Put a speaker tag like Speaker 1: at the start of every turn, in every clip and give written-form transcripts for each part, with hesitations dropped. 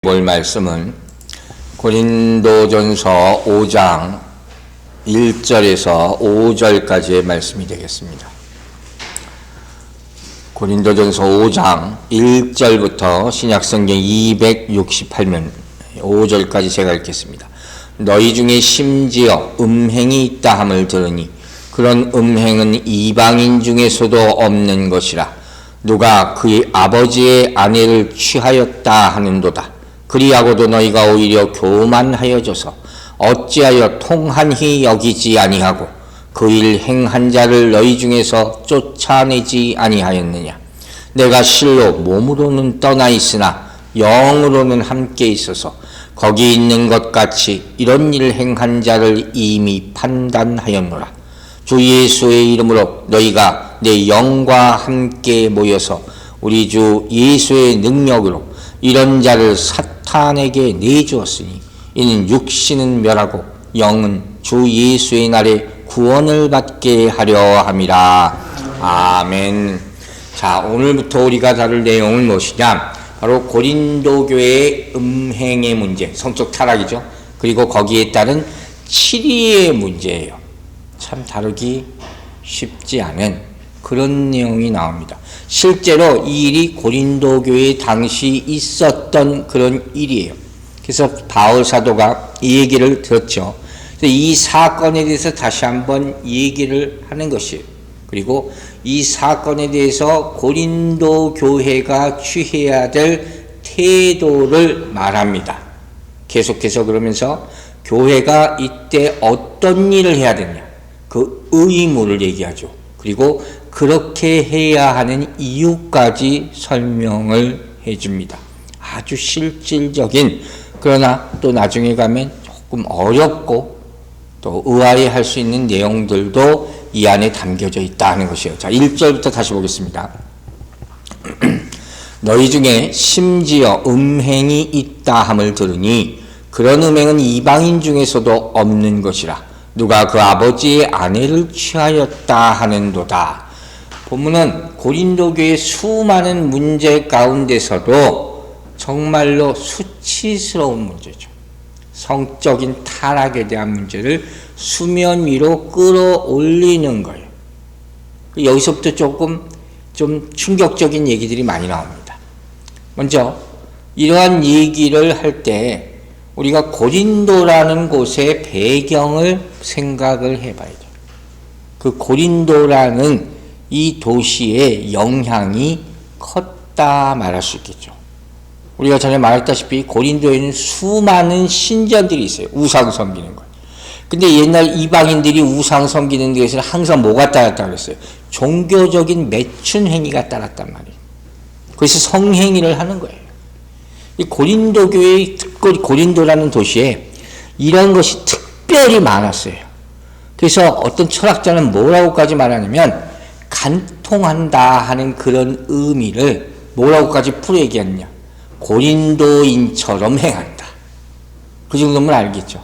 Speaker 1: 볼 말씀은 고린도전서 5장 1절에서 5절까지의 말씀이 되겠습니다. 고린도전서 5장 1절부터 신약성경 268면 5절까지 제가 읽겠습니다. 너희 중에 심지어 음행이 있다 함을 들으니 그런 음행은 이방인 중에서도 없는 것이라. 누가 그의 아버지의 아내를 취하였다 하는도다. 그리하고도 너희가 오히려 교만하여져서 어찌하여 통한히 여기지 아니하고 그 일 행한 자를 너희 중에서 쫓아내지 아니하였느냐. 내가 실로 몸으로는 떠나 있으나 영으로는 함께 있어서 거기 있는 것 같이 이런 일을 행한 자를 이미 판단하였노라. 주 예수의 이름으로 너희가 내 영과 함께 모여서 우리 주 예수의 능력으로 이런 자를 사탄에게 내주었으니 이는 육신은 멸하고 영은 주 예수의 날에 구원을 받게 하려 함이라. 아멘. 자, 오늘부터 우리가 다룰 내용은 무엇이냐? 바로 고린도 교회의 음행의 문제, 성적 타락이죠. 그리고 거기에 따른 치리의 문제예요. 참 다루기 쉽지 않은 그런 내용이 나옵니다. 실제로 이 일이 고린도 교회 당시 있었던 그런 일이에요. 그래서 바울 사도가 이 얘기를 들었죠. 그래서 이 사건에 대해서 다시 한번 얘기를 하는 것이에요. 그리고 이 사건에 대해서 고린도 교회가 취해야 될 태도를 말합니다. 계속해서 그러면서 교회가 이때 어떤 일을 해야 되냐, 그 의무를 얘기하죠. 그리고 그렇게 해야 하는 이유까지 설명을 해줍니다. 아주 실질적인, 그러나 또 나중에 가면 조금 어렵고 또 의아해할 수 있는 내용들도 이 안에 담겨져 있다는 것이에요. 자, 1절부터 다시 보겠습니다. 너희 중에 심지어 음행이 있다 함을 들으니 그런 음행은 이방인 중에서도 없는 것이라. 누가 그 아버지의 아내를 취하였다 하는도다. 본문은 고린도 교회의 수많은 문제 가운데서도 정말로 수치스러운 문제죠. 성적인 타락에 대한 문제를 수면 위로 끌어올리는 거예요. 여기서부터 좀 충격적인 얘기들이 많이 나옵니다. 먼저 이러한 얘기를 할 때 우리가 고린도라는 곳의 배경을 생각을 해봐야 돼요. 그 고린도라는 이 도시의 영향이 컸다 말할 수 있겠죠. 우리가 전에 말했다시피 고린도에는 수많은 신전들이 있어요. 우상 섬기는 것. 근데 옛날 이방인들이 우상 섬기는 데에서는 항상 뭐가 따랐다고 그랬어요? 종교적인 매춘 행위가 따랐단 말이에요. 그래서 성행위를 하는 거예요. 이 고린도 교회, 특히 고린도라는 도시에 이런 것이 특별히 많았어요. 그래서 어떤 철학자는 뭐라고까지 말하냐면 간통한다 하는 그런 의미를 뭐라고까지 풀어 얘기하느냐. 고린도인처럼 행한다. 그 정도면 알겠죠.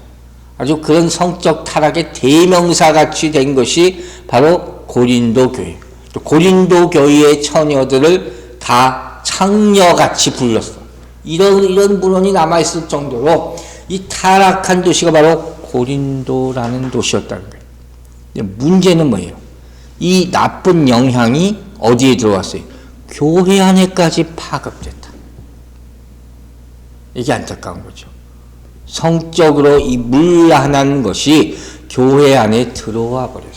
Speaker 1: 아주 그런 성적 타락의 대명사같이 된 것이 바로 고린도 교회. 또 고린도 교회의 처녀들을 다 창녀같이 불렀어. 이런 문헌이 남아있을 정도로 이 타락한 도시가 바로 고린도라는 도시였다는 거예요. 근데 문제는 뭐예요? 이 나쁜 영향이 어디에 들어왔어요? 교회 안에까지 파급됐다. 이게 안타까운 거죠. 성적으로 이 문란한 것이 교회 안에 들어와 버렸어요.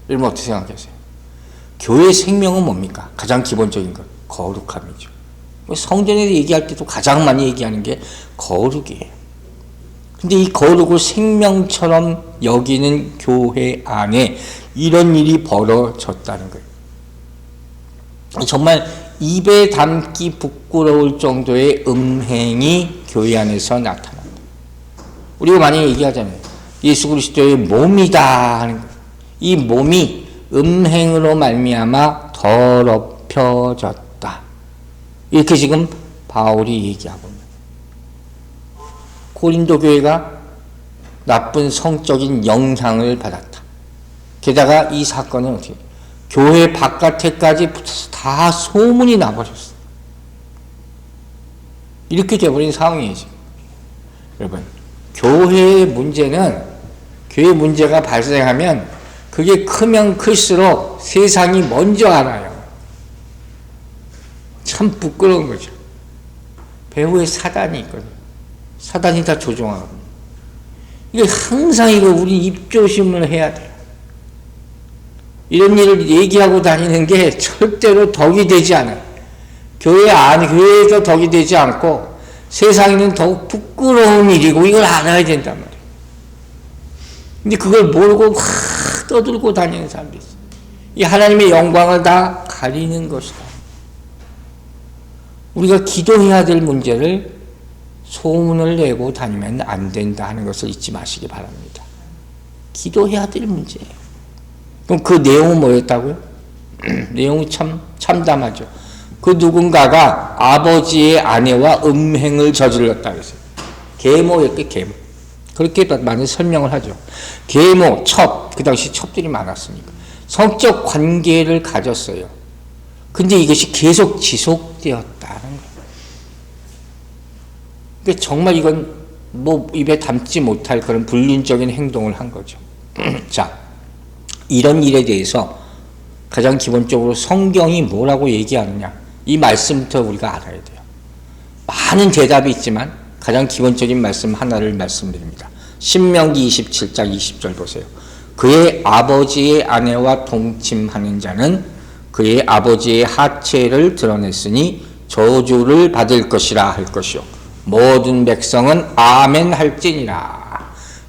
Speaker 1: 여러분 어떻게 생각하세요? 교회 생명은 뭡니까? 가장 기본적인 것, 거룩함이죠. 성전에서 얘기할 때도 가장 많이 얘기하는 게 거룩이에요. 근데 이 거룩을 생명처럼 여기는 교회 안에 이런 일이 벌어졌다는 거예요. 정말 입에 담기 부끄러울 정도의 음행이 교회 안에서 나타납니다. 우리가 많이 얘기하잖아요. 예수 그리스도의 몸이다 하는 거예요. 이 몸이 음행으로 말미암아 더럽혀졌다. 이렇게 지금 바울이 얘기하고 있는 거예요. 고린도 교회가 나쁜 성적인 영향을 받았다. 게다가 이 사건은 어떻게 교회 바깥에까지 붙어서 다 소문이 나버렸어. 이렇게 돼버린 상황이지. 여러분, 교회의 문제가 발생하면 그게 크면 클수록 세상이 먼저 알아요. 참 부끄러운 거죠. 배후에 사단이 있거든요. 사단이 다 조종하거든요. 이게 항상 우리 입조심을 해야 돼요. 이런 일을 얘기하고 다니는 게 절대로 덕이 되지 않아요. 교회에서 덕이 되지 않고 세상에는 더욱 부끄러운 일이고 이걸 알아야 된단 말이에요. 근데 그걸 모르고 막 떠들고 다니는 사람들이 있어요. 이 하나님의 영광을 다 가리는 것이다. 우리가 기도해야 될 문제를 소문을 내고 다니면 안 된다 하는 것을 잊지 마시기 바랍니다. 기도해야 될 문제예요. 그럼 그 내용은 뭐였다고요? 내용이 참 참담하죠. 그 누군가가 아버지의 아내와 음행을 저질렀다 그랬어요. 계모였대, 계모. 그렇게 많은 설명을 하죠. 계모, 첩, 그 당시 첩들이 많았으니까. 성적 관계를 가졌어요. 근데 이것이 계속 지속되었다는 거예요. 그러니까 정말 이건 입에 담지 못할 그런 불륜적인 행동을 한 거죠. 자, 이런 일에 대해서 가장 기본적으로 성경이 뭐라고 얘기하느냐, 이 말씀부터 우리가 알아야 돼요. 많은 대답이 있지만 가장 기본적인 말씀 하나를 말씀드립니다. 신명기 27장 20절 보세요. 그의 아버지의 아내와 동침하는 자는 그의 아버지의 하체를 드러냈으니 저주를 받을 것이라 할 것이요 모든 백성은 아멘 할지니라.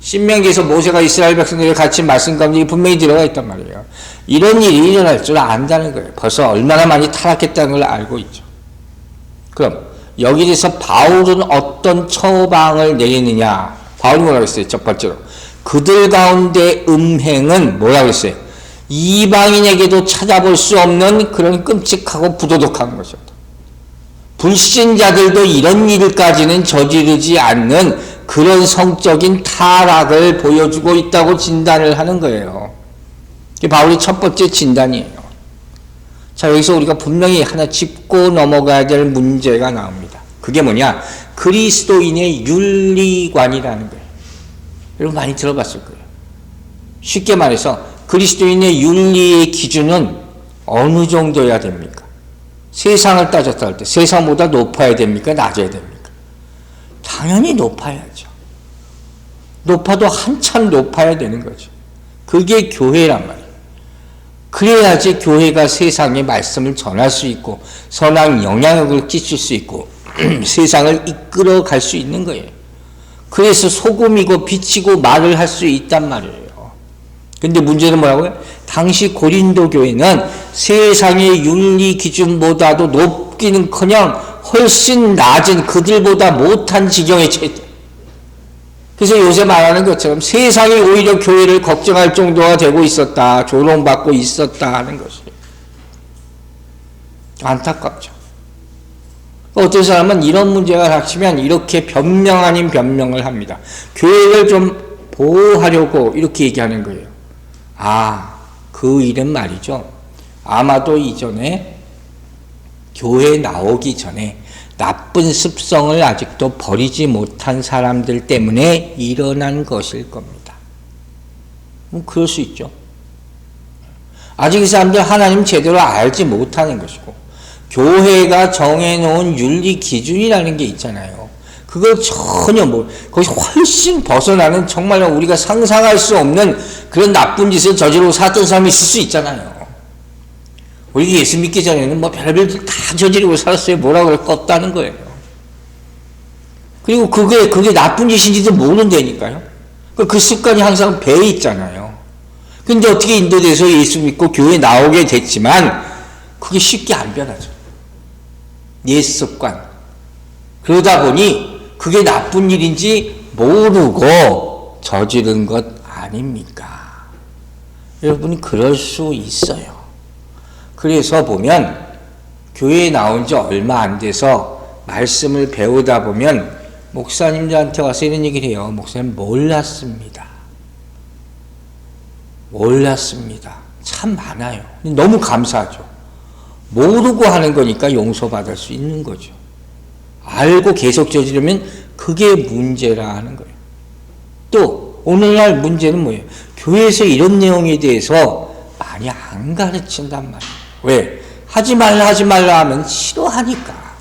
Speaker 1: 신명기에서 모세가 이스라엘 백성들이 같이 말씀 가운데 분명히 들어가 있단 말이에요. 이런 일이 일어날 줄 안다는 거예요. 벌써 얼마나 많이 타락했다는 걸 알고 있죠. 그럼 여기에서 바울은 어떤 처방을 내리느냐? 바울이 뭐라고 했어요? 첫 번째로 그들 가운데 음행은 뭐라고 했어요? 이방인에게도 찾아볼 수 없는 그런 끔찍하고 부도덕한 것이었다. 불신자들도 이런 일까지는 저지르지 않는 그런 성적인 타락을 보여주고 있다고 진단을 하는 거예요. 이게 바울의 첫 번째 진단이에요. 자, 여기서 우리가 분명히 하나 짚고 넘어가야 될 문제가 나옵니다. 그게 뭐냐? 그리스도인의 윤리관이라는 거예요. 여러분 많이 들어봤을 거예요. 쉽게 말해서 그리스도인의 윤리의 기준은 어느 정도여야 됩니까? 세상을 따졌다 할 때 세상보다 높아야 됩니까? 낮아야 됩니까? 당연히 높아야죠. 높아도 한참 높아야 되는 거죠. 그게 교회란 말이에요. 그래야지 교회가 세상에 말씀을 전할 수 있고 선한 영향력을 끼칠 수 있고 세상을 이끌어 갈 수 있는 거예요. 그래서 소금이고 빛이고 말을 할 수 있단 말이에요. 근데 문제는 뭐라고요? 당시 고린도 교회는 세상의 윤리 기준보다도 높기는커녕 훨씬 낮은 그들보다 못한 지경에 처했다. 그래서 요새 말하는 것처럼 세상이 오히려 교회를 걱정할 정도가 되고 있었다, 조롱받고 있었다 하는 것이에요. 안타깝죠. 어떤 사람은 이런 문제가 닥치면 이렇게 변명 아닌 변명을 합니다. 교회를 좀 보호하려고 이렇게 얘기하는 거예요. 그 일은 말이죠. 아마도 이전에 교회에 나오기 전에 나쁜 습성을 아직도 버리지 못한 사람들 때문에 일어난 것일 겁니다. 그럴 수 있죠. 아직 이 사람들 하나님 제대로 알지 못하는 것이고 교회가 정해놓은 윤리 기준이라는 게 있잖아요. 그걸 전혀 거기서 훨씬 벗어나는 정말로 우리가 상상할 수 없는 그런 나쁜 짓을 저지르고 살았던 사람이 있을 수 있잖아요. 우리 예수 믿기 전에는 별별 다 저지르고 살았어요. 뭐라고 그럴 거 없다는 거예요. 그리고 그게 나쁜 짓인지도 모른다니까요. 그 습관이 항상 배에 있잖아요. 근데 어떻게 인도돼서 예수 믿고 교회에 나오게 됐지만 그게 쉽게 안 변하죠. 옛 습관. 그러다 보니 그게 나쁜 일인지 모르고 저지른 것 아닙니까? 여러분 그럴 수 있어요. 그래서 보면 교회에 나온 지 얼마 안 돼서 말씀을 배우다 보면 목사님들한테 와서 이런 얘기를 해요. 목사님 몰랐습니다. 참 많아요. 너무 감사하죠. 모르고 하는 거니까 용서받을 수 있는 거죠. 알고 계속 저지르면 그게 문제라 하는 거예요. 또 오늘날 문제는 뭐예요? 교회에서 이런 내용에 대해서 많이 안 가르친단 말이에요. 왜? 하지 말라 하면 싫어하니까.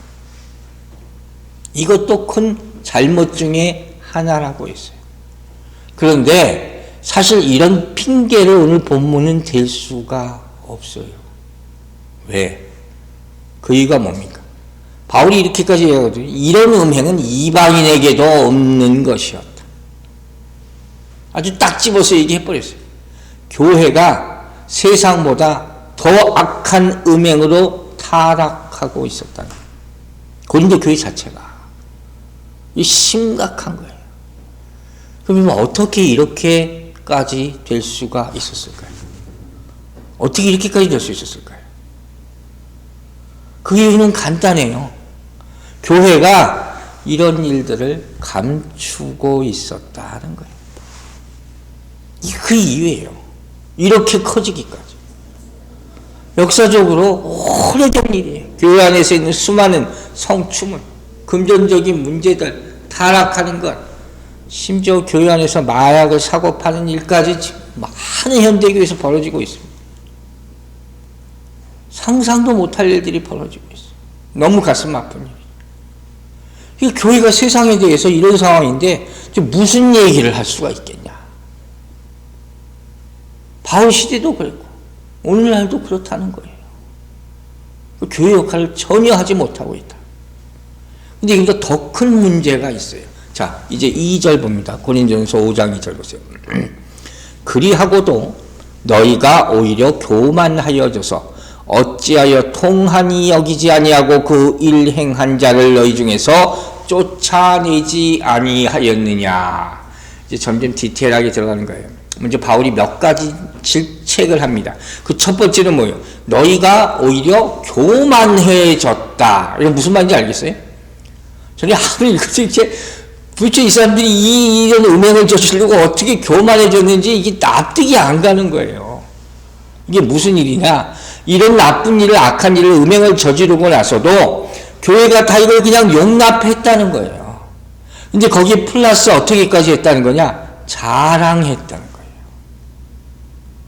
Speaker 1: 이것도 큰 잘못 중에 하나라고 했어요. 그런데 사실 이런 핑계를 오늘 본문은 댈 수가 없어요. 왜? 그 이유가 뭡니까? 바울이 이렇게까지 얘기하거든요. 이런 음행은 이방인에게도 없는 것이었다. 아주 딱 집어서 얘기해버렸어요. 교회가 세상보다 더 악한 음행으로 타락하고 있었다는 거예요. 고린도 교회 자체가. 이 심각한 거예요. 그러면 어떻게 이렇게까지 될 수가 있었을까요? 어떻게 이렇게까지 될 수 있었을까요? 그 이유는 간단해요. 교회가 이런 일들을 감추고 있었다는 거예요. 그 이유예요. 이렇게 커지기까지. 역사적으로 오래된 일이에요. 교회 안에서 있는 수많은 성추문, 금전적인 문제들, 타락하는 것, 심지어 교회 안에서 마약을 사고 파는 일까지 지금 많은 현대교회에서 벌어지고 있습니다. 상상도 못할 일들이 벌어지고 있어요. 너무 가슴 아픈 일이에요. 교회가 세상에 대해서 이런 상황인데 무슨 얘기를 할 수가 있겠냐. 바울 시대도 그랬고 오늘날도 그렇다는 거예요. 교회 역할을 전혀 하지 못하고 있다. 근데 여기서 더 큰 문제가 있어요. 자, 이제 2절 봅니다. 고린도전서 5장 2절 보세요. 그리하고도 너희가 오히려 교만하여져서 어찌하여 통한이 여기지 아니하고 그 일 행한 자를 너희 중에서 쫓아내지 아니하였느냐. 이제 점점 디테일하게 들어가는 거예요. 먼저 바울이 몇 가지 질책을 합니다. 그 첫 번째는 뭐예요? 너희가 오히려 교만해졌다. 이게 무슨 말인지 알겠어요? 저는 아무리 읽어서 이렇게 도대체 이 사람들이 이런 음행을 저지르고 어떻게 교만해졌는지 이게 납득이 안 가는 거예요. 이게 무슨 일이냐? 이런 나쁜 일을, 악한 일을, 음행을 저지르고 나서도 교회가 다 이걸 그냥 용납했다는 거예요. 근데 거기에 플러스 어떻게까지 했다는 거냐? 자랑했다는 거예요.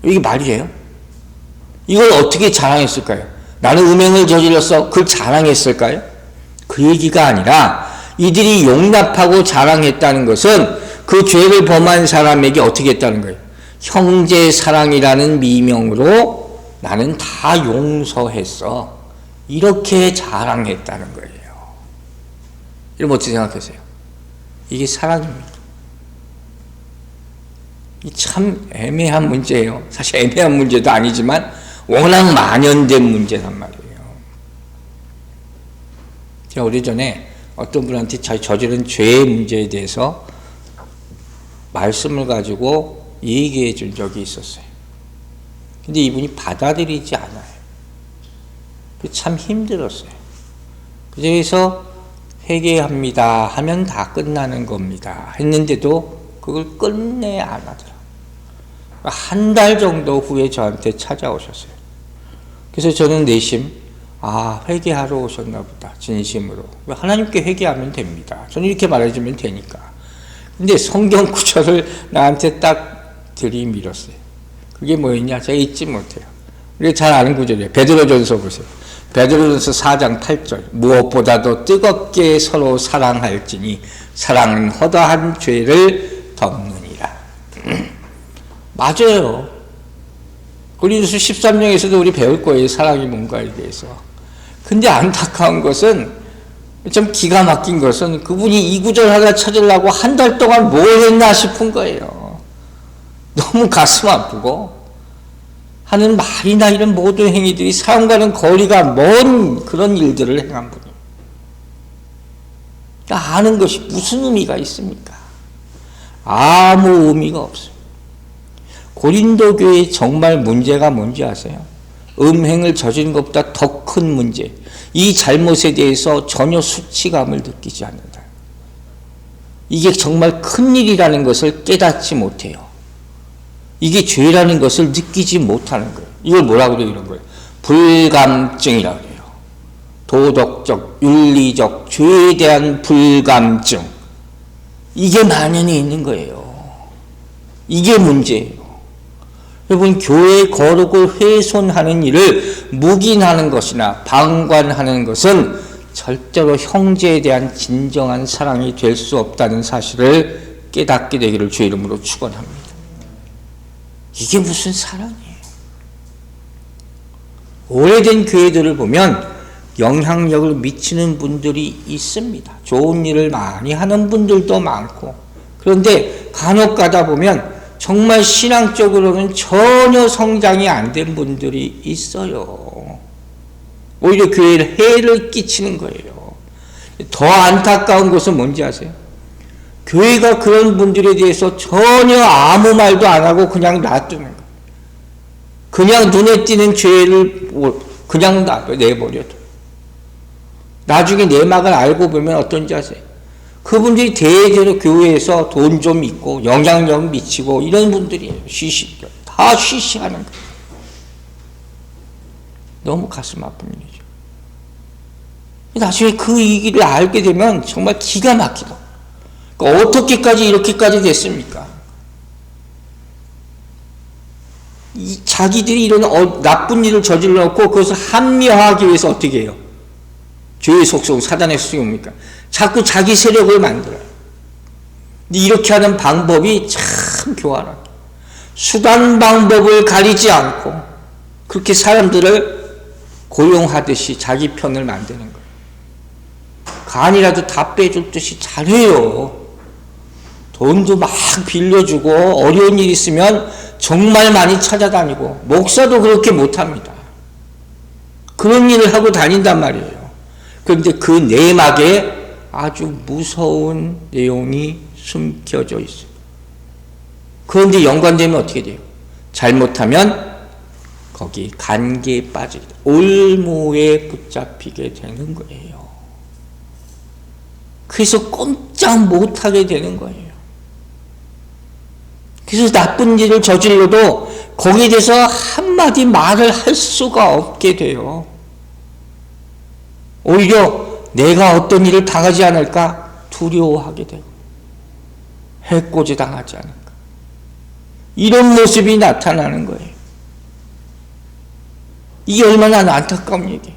Speaker 1: 이게 말이에요? 이걸 어떻게 자랑했을까요? 나는 음행을 저질렀어. 그걸 자랑했을까요? 그 얘기가 아니라 이들이 용납하고 자랑했다는 것은 그 죄를 범한 사람에게 어떻게 했다는 거예요? 형제 사랑이라는 미명으로 나는 다 용서했어. 이렇게 자랑했다는 거예요. 여러분 어떻게 생각하세요? 이게 사랑입니다. 참 애매한 문제예요. 사실 애매한 문제도 아니지만 워낙 만연된 문제란 말이에요. 제가 오래전에 어떤 분한테 저지른 죄의 문제에 대해서 말씀을 가지고 얘기해 준 적이 있었어요. 근데 이분이 받아들이지 않아요. 참 힘들었어요. 그래서 회개합니다 하면 다 끝나는 겁니다 했는데도 그걸 끝내 안 하더라고요. 한 달 정도 후에 저한테 찾아오셨어요. 그래서 저는 내심 회개하러 오셨나 보다. 진심으로. 하나님께 회개하면 됩니다. 저는 이렇게 말해주면 되니까. 근데 성경 구절을 나한테 딱 들이밀었어요. 그게 뭐였냐? 제가 잊지 못해요. 우리가 잘 아는 구절이에요. 베드로전서 보세요. 베드로전서 4장 8절. 무엇보다도 뜨겁게 서로 사랑할지니 사랑은 허다한 죄를 덮느니라. 맞아요. 고린도서 13장에서도 우리 배울 거예요. 사랑이 뭔가에 대해서. 근데 안타까운 것은, 좀 기가 막힌 것은 그분이 이 구절 하나 찾으려고 한 달 동안 뭘 했나 싶은 거예요. 너무 가슴 아프고 하는 말이나 이런 모든 행위들이 사람과는 거리가 먼 그런 일들을 행한 분이에요. 아는 것이 무슨 의미가 있습니까? 아무 의미가 없어요. 고린도 교회의 정말 문제가 뭔지 아세요? 음행을 저지른 것보다 더 큰 문제. 이 잘못에 대해서 전혀 수치감을 느끼지 않는다. 이게 정말 큰 일이라는 것을 깨닫지 못해요. 이게 죄라는 것을 느끼지 못하는 거예요. 이걸 뭐라고 그래요? 이런 거예요. 불감증이라고 그래요. 도덕적, 윤리적, 죄에 대한 불감증, 이게 만연히 있는 거예요. 이게 문제예요. 여러분, 교회 거룩을 훼손하는 일을 묵인하는 것이나 방관하는 것은 절대로 형제에 대한 진정한 사랑이 될 수 없다는 사실을 깨닫게 되기를 주의 이름으로 축원합니다. 이게 무슨 사랑이에요? 오래된 교회들을 보면 영향력을 미치는 분들이 있습니다. 좋은 일을 많이 하는 분들도 많고, 그런데 간혹 가다 보면 정말 신앙적으로는 전혀 성장이 안 된 분들이 있어요. 오히려 교회에 해를 끼치는 거예요. 더 안타까운 것은 뭔지 아세요? 교회가 그런 분들에 대해서 전혀 아무 말도 안 하고 그냥 놔두는 거예요. 그냥 눈에 띄는 죄를 그냥 내버려둬. 나중에 내막을 알고 보면 어떤지 아세요? 그분들이 대대로 교회에서 돈 좀 있고 영향력 미치고 이런 분들이에요. 다 쉬쉬하는 거예요. 너무 가슴 아픈 일이죠. 나중에 그 얘기를 알게 되면 정말 기가 막히다. 그러니까 어떻게까지 이렇게까지 됐습니까? 자기들이 이런 나쁜 일을 저질러 놓고 그것을 합리화하기 위해서 어떻게 해요? 죄의 속성, 사단의 속성입니까? 자꾸 자기 세력을 만들어요. 근데 이렇게 하는 방법이 참 교활하다. 수단 방법을 가리지 않고 그렇게 사람들을 고용하듯이 자기 편을 만드는 거예요. 간이라도 다 빼줄 듯이 잘해요. 돈도 막 빌려주고 어려운 일 있으면 정말 많이 찾아다니고, 목사도 그렇게 못합니다. 그런 일을 하고 다닌단 말이에요. 그런데 그 내막에 아주 무서운 내용이 숨겨져 있어요. 그런데 연관되면 어떻게 돼요? 잘못하면 거기 관계에 빠지게 돼요. 올무에 붙잡히게 되는 거예요. 그래서 꼼짝 못하게 되는 거예요. 그래서 나쁜 일을 저질러도 거기에 대해서 한마디 말을 할 수가 없게 돼요. 오히려 내가 어떤 일을 당하지 않을까 두려워하게 되고, 해코지 당하지 않을까, 이런 모습이 나타나는 거예요. 이게 얼마나 안타까운 얘기예요.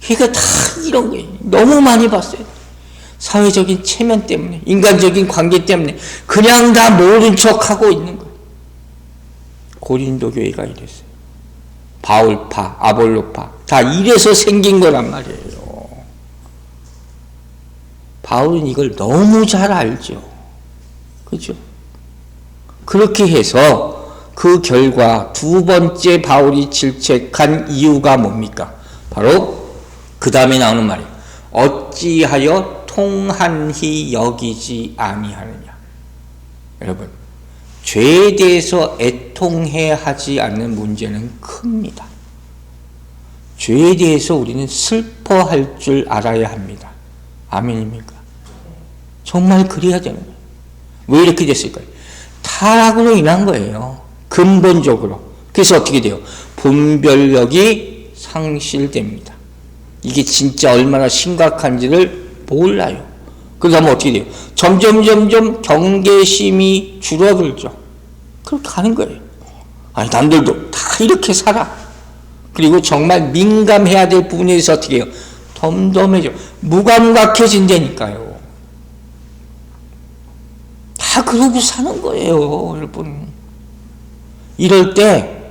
Speaker 1: 그러니까 다 이런 거예요. 너무 많이 봤어요. 사회적인 체면 때문에, 인간적인 관계 때문에 그냥 다 모른 척하고 있는 거예요. 고린도 교회가 이랬어요. 바울파, 아볼로파 다 이래서 생긴 거란 말이에요. 바울은 이걸 너무 잘 알죠. 그렇죠? 그렇게 해서 그 결과 두 번째 바울이 질책한 이유가 뭡니까? 바로 그 다음에 나오는 말이에요. 어찌하여 통한히 여기지 아니하느냐. 여러분, 죄에 대해서 애통해 하지 않는 문제는 큽니다. 죄에 대해서 우리는 슬퍼할 줄 알아야 합니다. 아멘입니까? 정말 그래야 되는 거예요. 왜 이렇게 됐을까요? 타락으로 인한 거예요. 근본적으로. 그래서 어떻게 돼요? 분별력이 상실됩니다. 이게 진짜 얼마나 심각한지를 몰라요. 그러다 어떻게 돼요? 점점 경계심이 줄어들죠. 그렇게 가는 거예요. 아니, 남들도 다 이렇게 살아. 그리고 정말 민감해야 될 부분에 대해서 어떻게 해요? 덤덤해져. 무감각해진다니까요. 다 그러고 사는 거예요, 여러분. 이럴 때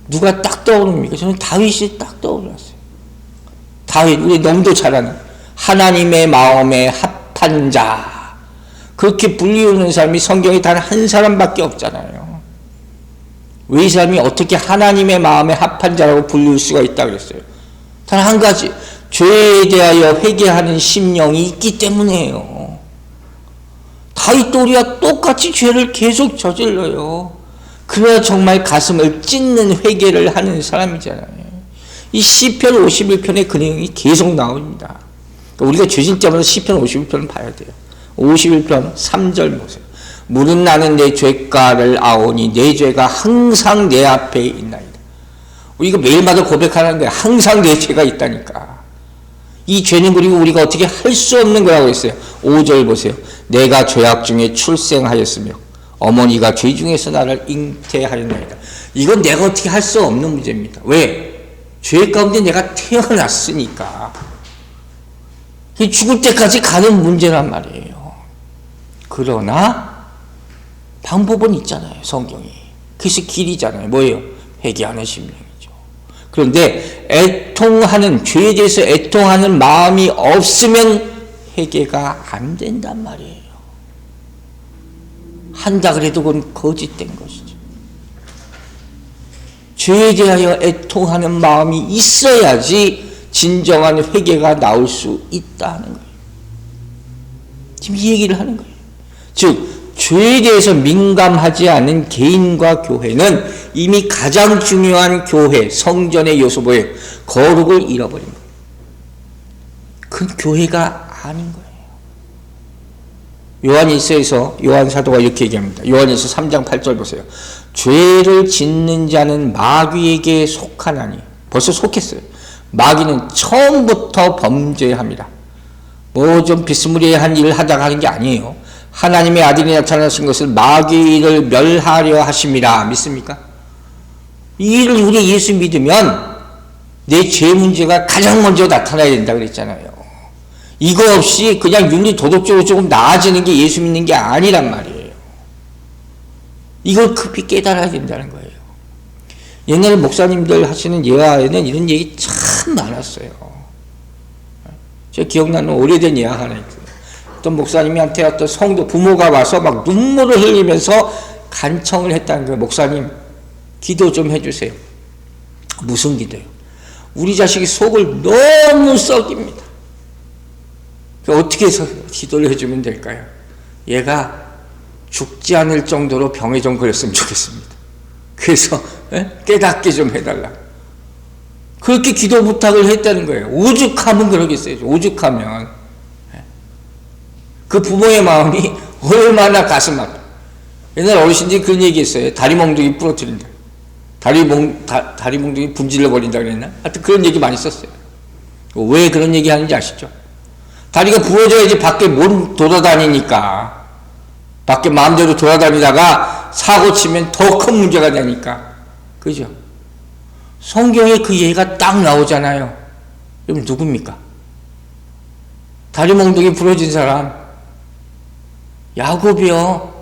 Speaker 1: 누가 딱 떠오릅니까? 저는 다윗이 딱 떠올랐어요. 다윗, 우리 너무도 잘 아는 하나님의 마음에 합한 자, 그렇게 불리우는 사람이 성경에 단 한 사람밖에 없잖아요. 왜 이 사람이 어떻게 하나님의 마음에 합한 자라고 불리울 수가 있다 그랬어요? 단 한 가지, 죄에 대하여 회개하는 심령이 있기 때문이에요. 다윗도 우리와 똑같이 죄를 계속 저질러요. 그래야 정말 가슴을 찢는 회개를 하는 사람이잖아요. 이 시편 51편의 그 내용이 계속 나옵니다. 우리가 죄질 때마다 시편 51편을 봐야 돼요. 51편 3절 보세요. 물은 나는 내 죄가를 아오니 내 죄가 항상 내 앞에 있나이다. 우리가 매일마다 고백하는 거야. 항상 내 죄가 있다니까. 이 죄는 그리고 우리가 어떻게 할 수 없는 거라고 했어요. 5절 보세요. 내가 죄악 중에 출생하였으며 어머니가 죄 중에서 나를 잉태하였나이다. 이건 내가 어떻게 할 수 없는 문제입니다. 왜? 죄 가운데 내가 태어났으니까. 죽을 때까지 가는 문제란 말이에요. 그러나 방법은 있잖아요. 성경이. 그래서 길이잖아요. 뭐예요? 회개하는 심령이죠. 그런데 애통하는, 죄에 대해서 애통하는 마음이 없으면 회개가 안 된단 말이에요. 한다 그래도 그건 거짓된 것이죠. 죄에 대하여 애통하는 마음이 있어야지 진정한 회개가 나올 수 있다는 거예요. 지금 이 얘기를 하는 거예요. 즉 죄에 대해서 민감하지 않은 개인과 교회는 이미 가장 중요한 교회, 성전의 요소 뭐예요? 거룩을 잃어버린 거예요. 그건 교회가 아닌 거예요. 요한일서에서 요한 사도가 이렇게 얘기합니다. 요한일서 3장 8절 보세요. 죄를 짓는 자는 마귀에게 속하나니, 벌써 속했어요. 마귀는 처음부터 범죄합니다. 뭐 좀 비스무리한 일을 하다가 하는 게 아니에요. 하나님의 아들이 나타나신 것을 마귀를 멸하려 하심이라. 믿습니까? 이 일을 우리 예수 믿으면 내 죄 문제가 가장 먼저 나타나야 된다 그랬잖아요. 이거 없이 그냥 윤리 도덕적으로 조금 나아지는 게 예수 믿는 게 아니란 말이에요. 이걸 급히 깨달아야 된다는 거예요. 옛날에 목사님들 하시는 예화에는 이런 얘기 참 많았어요. 저 기억나는 오래된 예화 하나 있어요. 어떤 목사님한테 어떤 성도 부모가 와서 막 눈물을 흘리면서 간청을 했다는 거예요. 목사님, 기도 좀 해주세요. 무슨 기도요? 우리 자식이 속을 너무 썩입니다. 어떻게 해서 기도를 해주면 될까요? 얘가 죽지 않을 정도로 병에 좀 걸렸으면 좋겠습니다. 그래서 깨닫게 좀 해달라. 그렇게 기도 부탁을 했다는 거예요. 오죽하면 그러겠어요. 오죽하면. 그 부모의 마음이 얼마나 가슴 아파. 옛날 어르신들이 그런 얘기 했어요. 다리 몽둥이 부러뜨린다. 다리 몽둥이 분질러 버린다 그랬나? 하여튼 그런 얘기 많이 썼어요. 왜 그런 얘기 하는지 아시죠? 다리가 부러져야지 밖에 못 돌아다니니까. 밖에 마음대로 돌아다니다가 사고 치면 더 큰 문제가 되니까. 그죠? 성경에 그 예가 딱 나오잖아요. 그럼 누굽니까? 다리 몽둥이 부러진 사람. 야곱이요.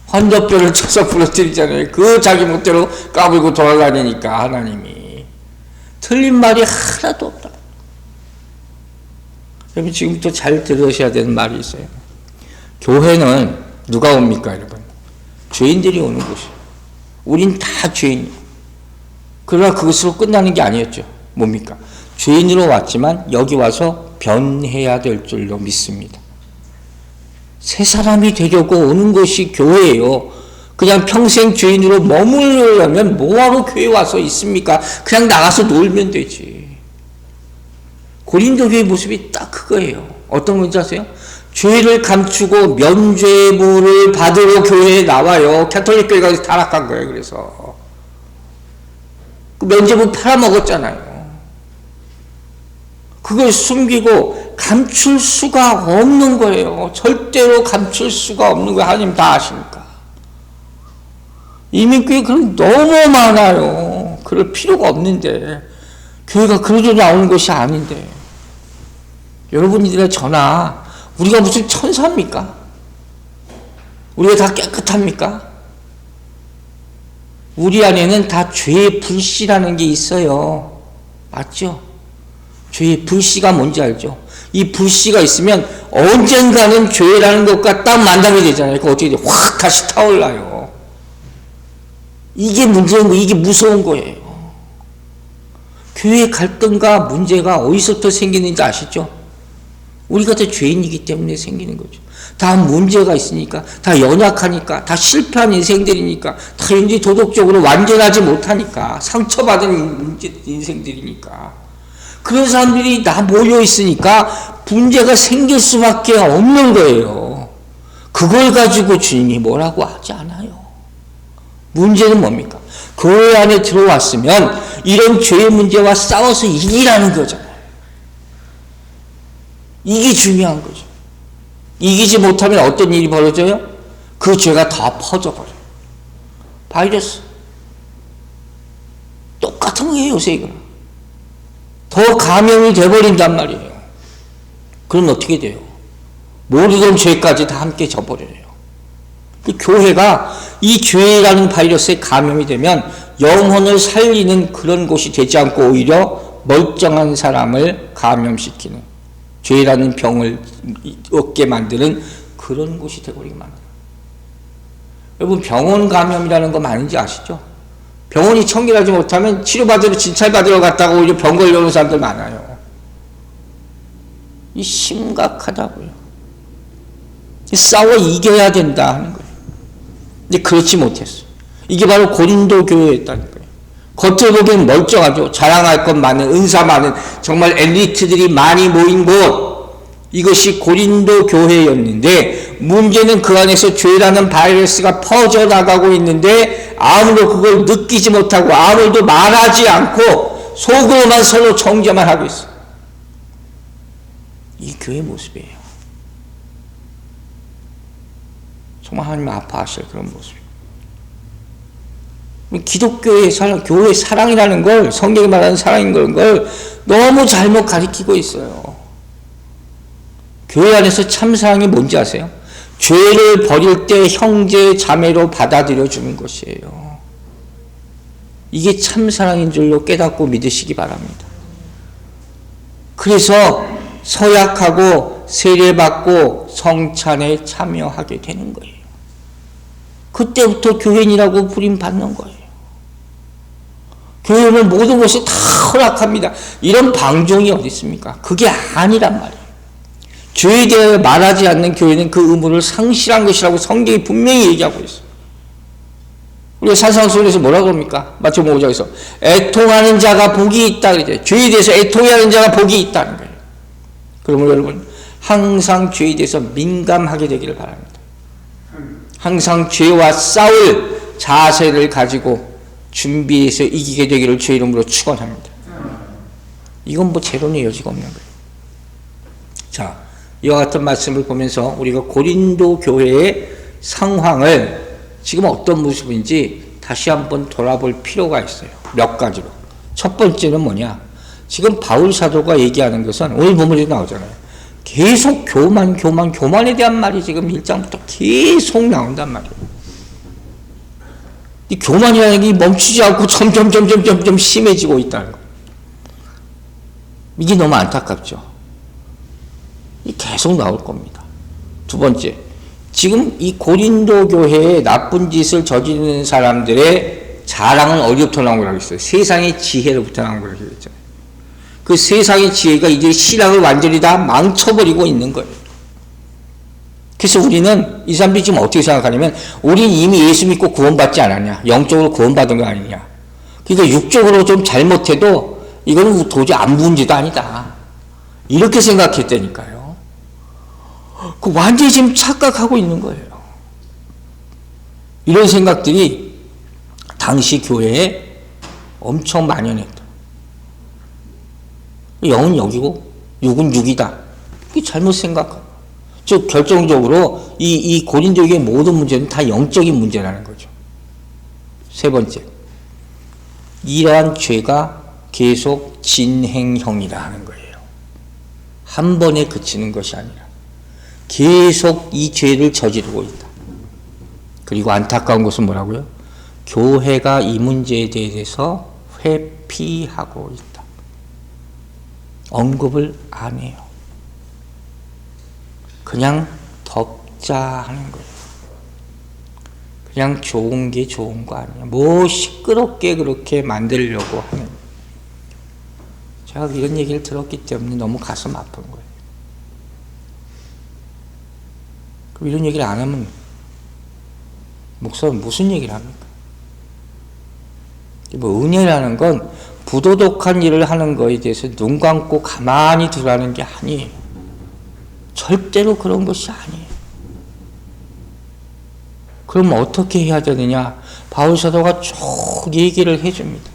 Speaker 1: 환자뼈를 쳐서 부러뜨리잖아요. 그 자기 멋대로 까불고 돌아다니니까 하나님이. 틀린 말이 하나도 없다. 여러분 지금부터 잘 들으셔야 되는 말이 있어요. 교회는 누가 옵니까 여러분? 죄인들이 오는 곳이에요. 우린 다 죄인이에요. 그러나 그것으로 끝나는 게 아니었죠. 뭡니까? 죄인으로 왔지만 여기 와서 변해야 될 줄로 믿습니다. 새 사람이 되려고 오는 것이 교회예요. 그냥 평생 죄인으로 머무르려면 뭐하러 교회 와서 있습니까? 그냥 나가서 놀면 되지. 고린도 교회 모습이 딱 그거예요. 어떤 건지 아세요? 죄를 감추고 면죄부를 받으러 교회에 나와요. 가톨릭 교회가 타락한 거예요. 그래서 그 면죄부 팔아먹었잖아요. 그걸 숨기고 감출 수가 없는 거예요. 절대로 감출 수가 없는 거예요. 하나님 다 아시니까. 이민교회 그런 너무 많아요. 그럴 필요가 없는데 교회가 그러려 나오는 것이 아닌데 여러분들이나 저나 우리가 무슨 천사입니까? 우리가 다 깨끗합니까? 우리 안에는 다 죄의 불씨라는 게 있어요. 맞죠? 죄의 불씨가 뭔지 알죠? 이 불씨가 있으면 언젠가는 죄라는 것과 딱 만남이 되잖아요. 그거 어떻게 돼? 확 다시 타올라요. 이게 문제인 거예요. 이게 무서운 거예요. 교회 갈등과 문제가 어디서부터 생기는지 아시죠? 우리가 다 죄인이기 때문에 생기는 거죠. 다 문제가 있으니까, 다 연약하니까, 다 실패한 인생들이니까, 다 윤리 도덕적으로 완전하지 못하니까, 상처받은 인생들이니까. 그런 사람들이 다 모여 있으니까 문제가 생길 수밖에 없는 거예요. 그걸 가지고 주님이 뭐라고 하지 않아요. 문제는 뭡니까? 교회 안에 들어왔으면 이런 죄의 문제와 싸워서 이기라는 거잖아요. 이게 중요한 거죠. 이기지 못하면 어떤 일이 벌어져요? 그 죄가 다 퍼져버려요. 바이러스. 똑같은 거예요, 요새 이거. 더 감염이 돼버린단 말이에요. 그럼 어떻게 돼요? 모르던 죄까지 다 함께 져버려요. 그 교회가 이 죄라는 바이러스에 감염이 되면 영혼을 살리는 그런 곳이 되지 않고 오히려 멀쩡한 사람을 감염시키는 죄라는 병을 얻게 만드는 그런 곳이 되어버리게 만들어요. 여러분 병원 감염이라는 거 많은지 아시죠? 병원이 청결하지 못하면 치료받으러 진찰받으러 갔다가 오히려 병 걸려오는 사람들 많아요. 이 심각하다고요. 싸워 이겨야 된다 하는 거예요. 근데 그렇지 못했어. 이게 바로 고린도 교회였다는 거예요. 겉으로 보기엔 멀쩡하죠. 자랑할 것 많은, 은사 많은, 정말 엘리트들이 많이 모인 곳. 이것이 고린도 교회였는데 문제는 그 안에서 죄라는 바이러스가 퍼져나가고 있는데 아무도 그걸 느끼지 못하고 아무도 말하지 않고 속으로만 서로 정죄만 하고 있어. 이 교회 모습이에요. 정말 하나님 아파하실 그런 모습이에요. 기독교의 사랑, 교회의 사랑이라는 걸, 성경이 말하는 사랑인 걸 너무 잘못 가리키고 있어요. 교회 안에서 참사랑이 뭔지 아세요? 죄를 버릴 때 형제 자매로 받아들여 주는 것이에요. 이게 참사랑인 줄로 깨닫고 믿으시기 바랍니다. 그래서 서약하고 세례받고 성찬에 참여하게 되는 거예요. 그때부터 교회인이라고 부름받는 거예요. 교회는 모든 것이 다 허락합니다. 이런 방종이 어디 있습니까? 그게 아니란 말이에요. 죄에 대해 말하지 않는 교회는 그 의무를 상실한 것이라고 성경이 분명히 얘기하고 있어요. 우리가 산상수훈에서 뭐라고 합니까? 마태복음 5장에서 애통하는 자가 복이 있다 그러죠. 죄에 대해서 애통하는 자가 복이 있다는 거예요. 그러면 여러분 항상 죄에 대해서 민감하게 되기를 바랍니다. 항상 죄와 싸울 자세를 가지고 준비해서 이기게 되기를 주의 이름으로 축원합니다. 이건 뭐 재론의 여지가 없는 거예요. 자, 이와 같은 말씀을 보면서 우리가 고린도 교회의 상황을 지금 어떤 모습인지 다시 한번 돌아볼 필요가 있어요. 몇 가지로. 첫 번째는 뭐냐? 지금 바울 사도가 얘기하는 것은 오늘 본문에 나오잖아요. 계속 교만에 대한 말이 지금 1장부터 계속 나온단 말이에요. 이 교만이라는 게 멈추지 않고 점점 심해지고 있다는 거예요. 이게 너무 안타깝죠. 계속 나올 겁니다. 두 번째, 지금 이 고린도 교회에 나쁜 짓을 저지르는 사람들의 자랑은 어디부터 나온 거라고 했어요? 세상의 지혜로부터 나온 거라고 했잖아요. 그 세상의 지혜가 이제 신앙을 완전히 다 망쳐버리고 있는 거예요. 그래서 우리는 이 사람들이 지금 어떻게 생각하냐면 우리는 이미 예수 믿고 구원받지 않았냐, 영적으로 구원받은 거 아니냐. 그러니까 육적으로 좀 잘못해도 이거는 도저히 안 문제도 아니다, 이렇게 생각했다니까요. 그 완전히 지금 착각하고 있는 거예요. 이런 생각들이 당시 교회에 엄청 만연했다. 영은 영이고 육은 육이다. 이게 잘못 생각하고, 즉 결정적으로 이 고린도교의 모든 문제는 다 영적인 문제라는 거죠. 세 번째, 이러한 죄가 계속 진행형이라 하는 거예요. 한 번에 그치는 것이 아니라 계속 이 죄를 저지르고 있다. 그리고 안타까운 것은 뭐라고요? 교회가 이 문제에 대해서 회피하고 있다. 언급을 안 해요. 그냥 덮자 하는 거예요. 그냥 좋은 게 좋은 거 아니야. 뭐 시끄럽게 그렇게 만들려고 하는. 제가 이런 얘기를 들었기 때문에 너무 가슴 아픈 거예요. 그럼 이런 얘기를 안 하면 목사는 무슨 얘기를 합니까? 뭐 은혜라는 건 부도덕한 일을 하는 거에 대해서 눈 감고 가만히 두라는 게 아니에요. 절대로 그런 것이 아니에요. 그럼 어떻게 해야 되느냐? 바울 사도가 쭉 얘기를 해줍니다.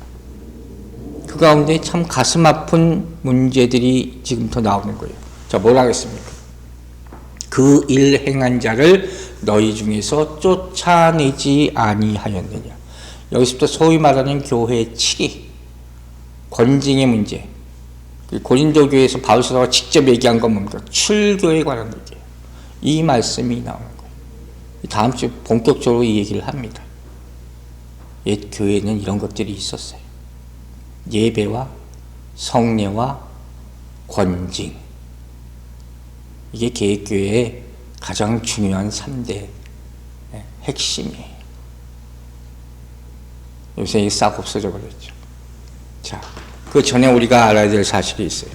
Speaker 1: 그 가운데 참 가슴 아픈 문제들이 지금부터 나오는 거예요. 자, 뭐라 하겠습니까? 그 일 행한 자를 너희 중에서 쫓아내지 아니하였느냐. 여기서부터 소위 말하는 교회의 7위, 권징의 문제. 고린도 교회에서 바울 사도가 직접 얘기한 건 뭡니까? 출교에 관한 얘기예요. 이 말씀이 나오는 거예요. 다음 주에 본격적으로 이 얘기를 합니다. 옛 교회에는 이런 것들이 있었어요. 예배와 성례와 권징. 이게 개혁교회의 가장 중요한 3대 핵심이에요. 요새 이게 싹 없어져 버렸죠. 자, 그 전에 우리가 알아야 될 사실이 있어요.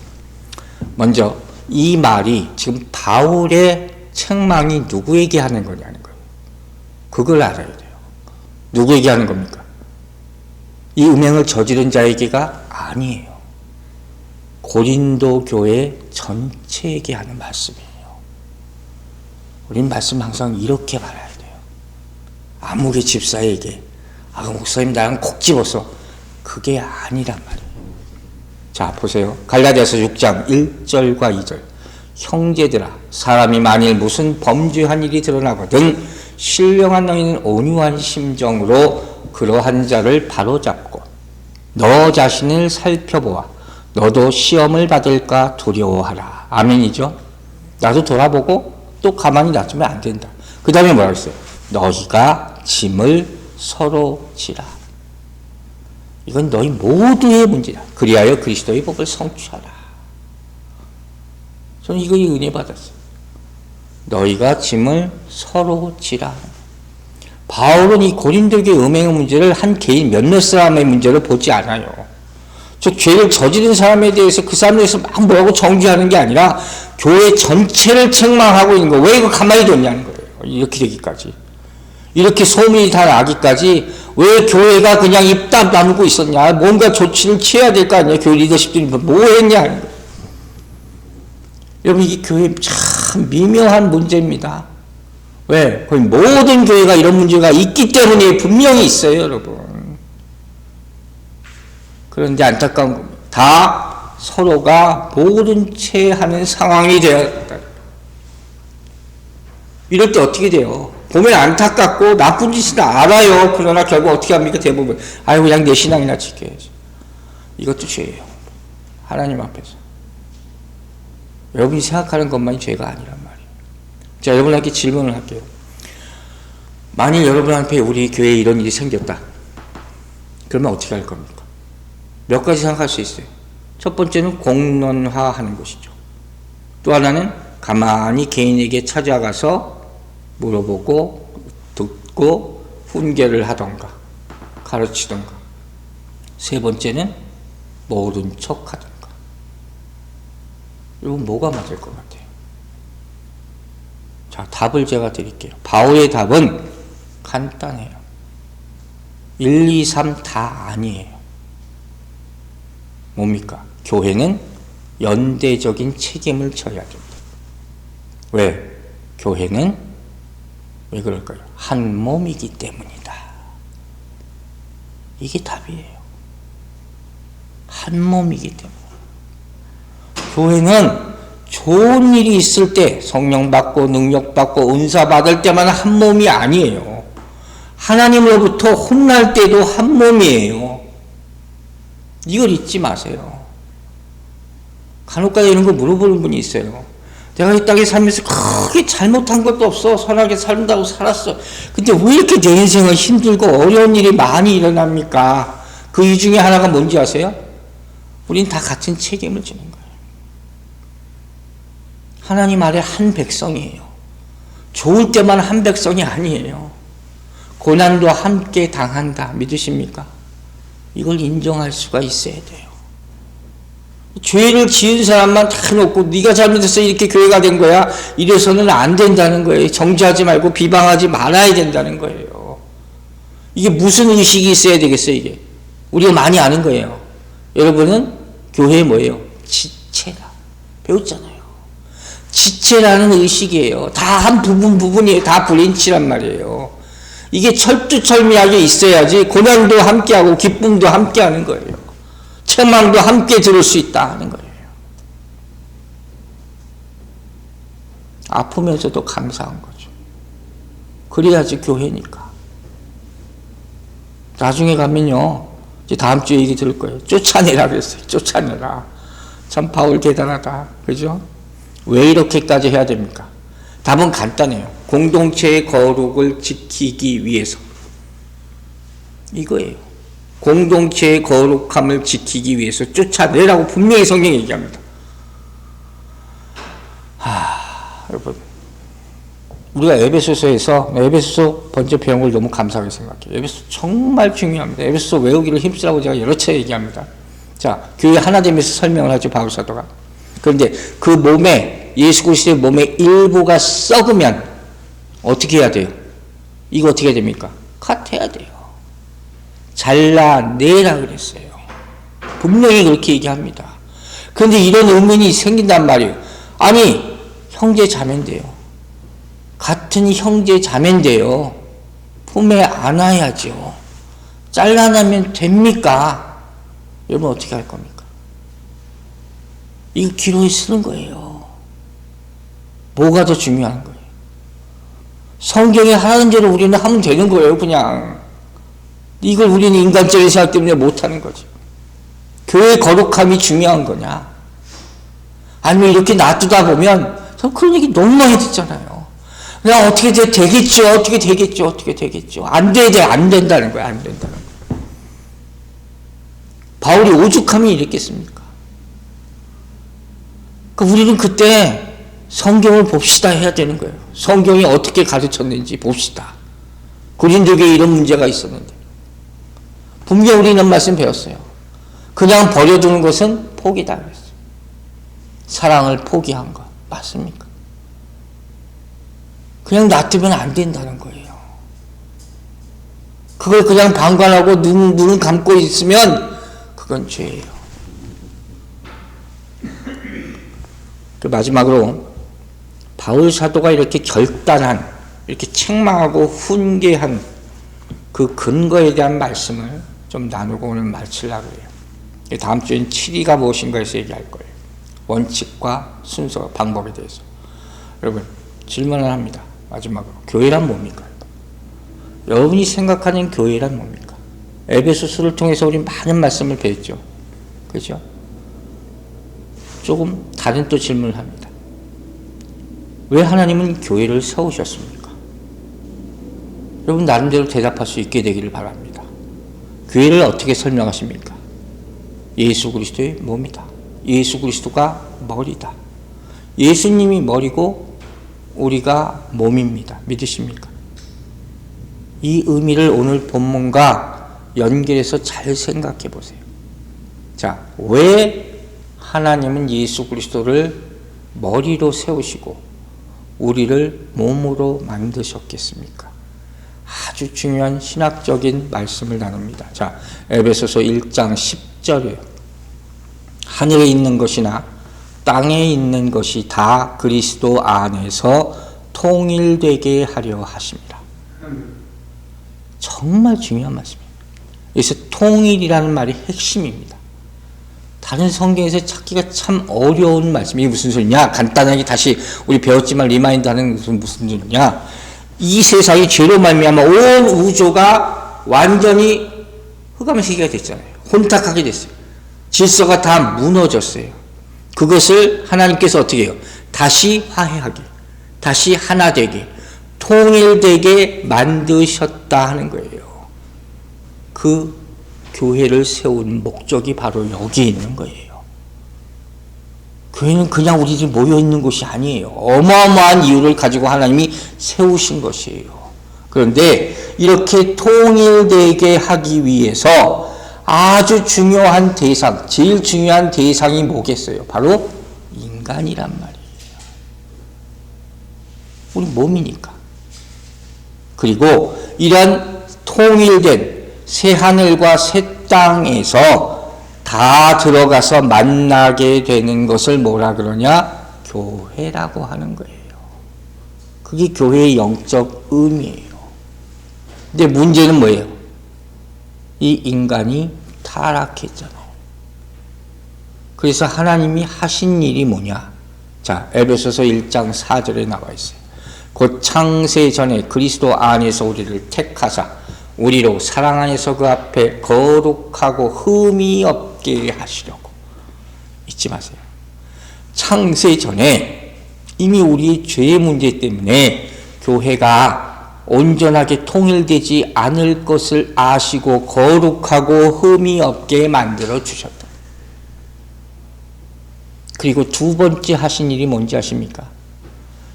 Speaker 1: 먼저 이 말이 지금 바울의 책망이 누구에게 하는 거냐는 거예요. 그걸 알아야 돼요. 누구에게 하는 겁니까? 이 음행을 저지른 자에게가 아니에요. 고린도 교회 전체에게 하는 말씀이에요. 우린 말씀 항상 이렇게 말해야 돼요. 아무리 집사에게 그 목사님 나랑 콕 집어서 그게 아니란 말이에요. 자, 보세요. 갈라디아서 6장 1절과 2절. 형제들아, 사람이 만일 무슨 범죄한 일이 드러나거든 신령한 너희는 온유한 심정으로 그러한 자를 바로잡고 너 자신을 살펴보아 너도 시험을 받을까 두려워하라. 아멘이죠? 나도 돌아보고 또 가만히 놔두면 안 된다. 그 다음에 뭐라고 했어요? 너희가 짐을 서로 지라. 이건 너희 모두의 문제다. 그리하여 그리스도의 복을 성취하라. 저는 이거 은혜 받았어요. 너희가 짐을 서로 지라. 바울은 이 고린도교의 음행의 문제를 한 개인 몇몇 사람의 문제를 보지 않아요. 즉 죄를 저지른 사람에 대해서 그 사람에 대해서 막 뭐라고 정죄하는 게 아니라 교회 전체를 책망하고 있는 거예요. 왜 이거 가만히 뒀냐는 거예요. 이렇게 되기까지. 이렇게 소문이 다 나기까지 왜 교회가 그냥 입 다물고 있었냐. 뭔가 조치를 취해야 될 거 아니에요. 교회 리더십들이 뭐 했냐 하는 거예요. 여러분 이게 교회 참 미묘한 문제입니다. 왜? 거의 모든 교회가 이런 문제가 있기 때문에 분명히 있어요, 여러분. 그런데 안타까운 겁니다. 다 서로가 모른 채 하는 상황이 되었다. 이럴 때 어떻게 돼요? 보면 안타깝고 나쁜 짓은 알아요. 그러나 결국 어떻게 합니까? 대부분. 아유, 그냥 내 신앙이나 지켜야지. 이것도 죄예요. 하나님 앞에서. 여러분이 생각하는 것만이 죄가 아니란 말이에요. 자, 여러분에게 질문을 할게요. 만일 여러분한테 우리 교회에 이런 일이 생겼다. 그러면 어떻게 할 겁니까? 몇 가지 생각할 수 있어요. 첫 번째는 공론화하는 것이죠. 또 하나는 가만히 개인에게 찾아가서 물어보고 듣고 훈계를 하던가 가르치던가. 세 번째는 모른 척 하던가. 여러분 뭐가 맞을 것 같아요? 자, 답을 제가 드릴게요. 바울의 답은 간단해요. 1, 2, 3 다 아니에요. 뭡니까? 교회는 연대적인 책임을 져야 됩니다. 왜? 교회는 왜 그럴까요? 한 몸이기 때문이다. 이게 답이에요. 한 몸이기 때문에. 교회는 좋은 일이 있을 때 성령 받고 능력 받고 은사 받을 때만 한 몸이 아니에요. 하나님으로부터 혼날 때도 한 몸이에요. 이걸 잊지 마세요. 간혹가다 이런 거 물어보는 분이 있어요. 내가 이 땅에 살면서 크게 잘못한 것도 없어. 선하게 산다고 살았어. 근데 왜 이렇게 내 인생은 힘들고 어려운 일이 많이 일어납니까? 그 이유 중에 하나가 뭔지 아세요? 우린 다 같은 책임을 지는 거예요. 하나님 아래 한 백성이에요. 좋을 때만 한 백성이 아니에요. 고난도 함께 당한다. 믿으십니까? 이걸 인정할 수가 있어야 돼요. 죄를 지은 사람만 다 놓고 네가 잘못해서 이렇게 교회가 된 거야. 이래서는 안 된다는 거예요. 정죄하지 말고 비방하지 말아야 된다는 거예요. 이게 무슨 의식이 있어야 되겠어요, 이게. 우리가 많이 아는 거예요. 여러분은 교회에 뭐예요? 지체라. 배웠잖아요. 지체라는 의식이에요. 다 한 부분이에요. 다 브랜치란 말이에요. 이게 철두철미하게 있어야지 고난도 함께하고 기쁨도 함께하는 거예요. 책망도 함께 들을 수 있다 하는 거예요. 아프면서도 감사한 거죠. 그래야지 교회니까. 나중에 가면요, 이제 다음 주에 얘기 들을 거예요. 쫓아내라 그랬어요. 쫓아내라. 참 바울 대단하다. 그죠? 왜 이렇게까지 해야 됩니까? 답은 간단해요. 공동체의 거룩을 지키기 위해서. 이거예요. 공동체의 거룩함을 지키기 위해서 쫓아내라고 분명히 성경이 얘기합니다. 여러분, 우리가 에베소서에서 에베소서 번째 배운 걸 너무 감사하게 생각해요. 에베소서 정말 중요합니다. 에베소서 외우기를 힘쓰라고 제가 여러 차례 얘기합니다. 자, 교회 하나 되면서 설명을 하죠, 바울 사도가. 그런데 그 몸에, 예수 그리스도의 몸의 일부가 썩으면 어떻게 해야 돼요? 이거 어떻게 해야 됩니까? 컷해야 돼요. 잘라내라 그랬어요. 분명히 그렇게 얘기합니다. 그런데 이런 의문이 생긴단 말이에요. 아니, 형제 자매인데요. 같은 형제 자매인데요. 품에 안아야죠. 잘라내면 됩니까? 여러분 어떻게 할 겁니까? 이거 기록에 쓰는 거예요. 뭐가 더 중요한 거예요? 성경에 하라는 대로 우리는 하면 되는 거예요, 그냥. 이걸 우리는 인간적인 생각 때문에 못하는 거죠. 교회 거룩함이 중요한 거냐? 아니면 이렇게 놔두다 보면, 저 그런 얘기 너무 많이 듣잖아요. 그냥 어떻게 되겠죠, 어떻게 되겠죠, 어떻게 되겠죠. 안 된다는 거예요, 안 된다는 거예요. 바울이 오죽하면 이랬겠습니까? 그러니까 우리는 그때 성경을 봅시다 해야 되는 거예요. 성경이 어떻게 가르쳤는지 봅시다. 고린도교에 이런 문제가 있었는데 분명히 우리는 말씀 배웠어요. 그냥 버려두는 것은 포기다 그랬어요. 사랑을 포기한 것 맞습니까? 그냥 놔두면 안 된다는 거예요. 그걸 그냥 방관하고 눈을 감고 있으면 그건 죄예요. 그 마지막으로 바울 사도가 이렇게 결단한, 이렇게 책망하고 훈계한 그 근거에 대한 말씀을 좀 나누고 오늘 마치려고 해요. 다음 주엔 7위가 무엇인가에서 얘기할 거예요. 원칙과 순서, 방법에 대해서. 여러분, 질문을 합니다. 마지막으로. 교회란 뭡니까? 여러분이 생각하는 교회란 뭡니까? 에베소서를 통해서 우리 많은 말씀을 배웠죠. 그렇죠? 조금 다른 또 질문을 합니다. 왜 하나님은 교회를 세우셨습니까? 여러분 나름대로 대답할 수 있게 되기를 바랍니다. 교회를 어떻게 설명하십니까? 예수 그리스도의 몸이다. 예수 그리스도가 머리다. 예수님이 머리고 우리가 몸입니다. 믿으십니까? 이 의미를 오늘 본문과 연결해서 잘 생각해 보세요. 자, 왜 하나님은 예수 그리스도를 머리로 세우시고 우리를 몸으로 만드셨겠습니까? 아주 중요한 신학적인 말씀을 나눕니다. 자, 에베소서 1장 10절이에요. 하늘에 있는 것이나 땅에 있는 것이 다 그리스도 안에서 통일되게 하려 하십니다. 정말 중요한 말씀입니다. 여기서 통일이라는 말이 핵심입니다. 다른 성경에서 찾기가 참 어려운 말씀. 이게 무슨 소리냐? 간단하게 다시 우리 배웠지만 리마인드하는 무슨 소리냐? 이 세상이 죄로 말미암아 온 우주가 완전히 흑암의 세계가 됐잖아요. 혼탁하게 됐어요. 질서가 다 무너졌어요. 그것을 하나님께서 어떻게 해요? 다시 화해하게, 다시 하나 되게, 통일되게 만드셨다 하는 거예요. 그 교회를 세운 목적이 바로 여기에 있는 거예요. 교회는 그냥 우리들이 모여있는 곳이 아니에요. 어마어마한 이유를 가지고 하나님이 세우신 것이에요. 그런데 이렇게 통일되게 하기 위해서 아주 중요한 대상, 제일 중요한 대상이 뭐겠어요? 바로 인간이란 말이에요. 우리 몸이니까. 그리고 이런 통일된 새 하늘과 새 땅에서 다 들어가서 만나게 되는 것을 뭐라 그러냐? 교회라고 하는 거예요. 그게 교회의 영적 의미예요. 근데 문제는 뭐예요? 이 인간이 타락했잖아요. 그래서 하나님이 하신 일이 뭐냐? 자, 에베소서 1장 4절에 나와 있어요. 곧 창세 전에 그리스도 안에서 우리를 택하사 우리로 사랑 안에서 그 앞에 거룩하고 흠이 없게 하시려고. 잊지 마세요. 창세 전에 이미 우리의 죄의 문제 때문에 교회가 온전하게 통일되지 않을 것을 아시고 거룩하고 흠이 없게 만들어 주셨다. 그리고 두 번째 하신 일이 뭔지 아십니까?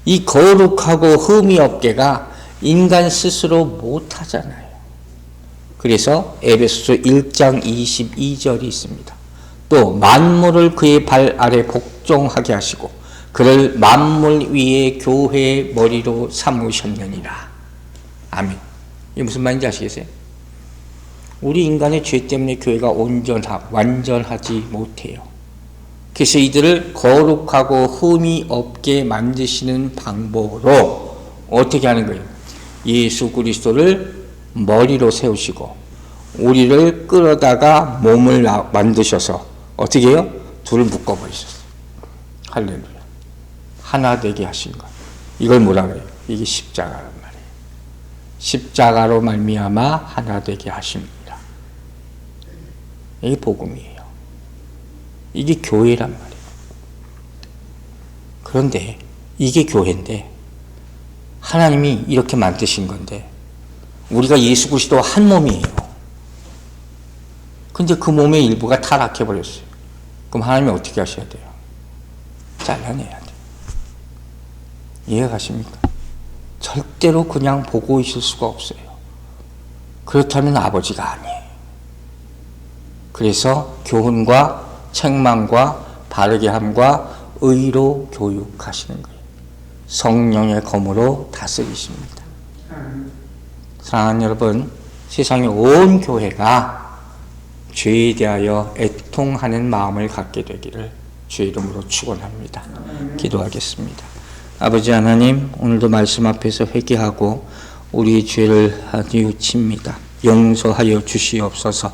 Speaker 1: 이 거룩하고 흠이 없게가 인간 스스로 못하잖아요. 그래서 에베소서 1장 22절이 있습니다. 또 만물을 그의 발 아래 복종하게 하시고 그를 만물 위에 교회의 머리로 삼으셨느니라. 아멘. 이게 무슨 말인지 아시겠어요? 우리 인간의 죄 때문에 교회가 완전하지 못해요. 그래서 이들을 거룩하고 흠이 없게 만드시는 방법으로 어떻게 하는 거예요? 예수 그리스도를 머리로 세우시고 우리를 끌어다가 몸을 만드셔서 어떻게 해요? 둘을 묶어버리셨어요. 할렐루야. 하나 되게 하신 것. 이걸 뭐라 그래요? 이게 십자가란 말이에요. 십자가로 말미암아 하나 되게 하십니다. 이게 복음이에요. 이게 교회란 말이에요. 그런데 이게 교회인데 하나님이 이렇게 만드신 건데 우리가 예수 그리스도와 한 몸이에요. 근데 그 몸의 일부가 타락해버렸어요. 그럼 하나님이 어떻게 하셔야 돼요? 잘라내야 돼요. 이해가 가십니까? 절대로 그냥 보고 있을 수가 없어요. 그렇다면 아버지가 아니에요. 그래서 교훈과 책망과 바르게 함과 의로 교육하시는 거예요. 성령의 검으로 다스리십니다. 사랑하는 여러분, 세상의 온 교회가 죄에 대하여 애통하는 마음을 갖게 되기를 주의 이름으로 축원합니다. 기도하겠습니다. 아버지 하나님, 오늘도 말씀 앞에서 회개하고 우리의 죄를 뉘우칩니다. 용서하여 주시옵소서.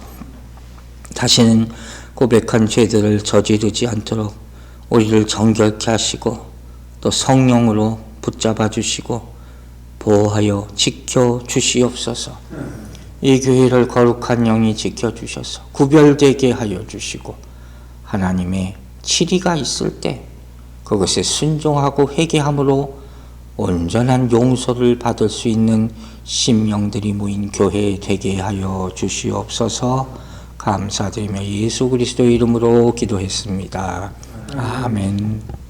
Speaker 1: 다시는 고백한 죄들을 저지르지 않도록 우리를 정결케 하시고 또 성령으로 붙잡아 주시고 보호하여 지켜 주시옵소서. 이 교회를 거룩한 영이 지켜 주셔서 구별되게 하여 주시고 하나님의 치리가 있을 때 그것에 순종하고 회개함으로 온전한 용서를 받을 수 있는 심령들이 모인 교회 되게 하여 주시옵소서. 감사드리며 예수 그리스도 이름으로 기도했습니다. 아멘.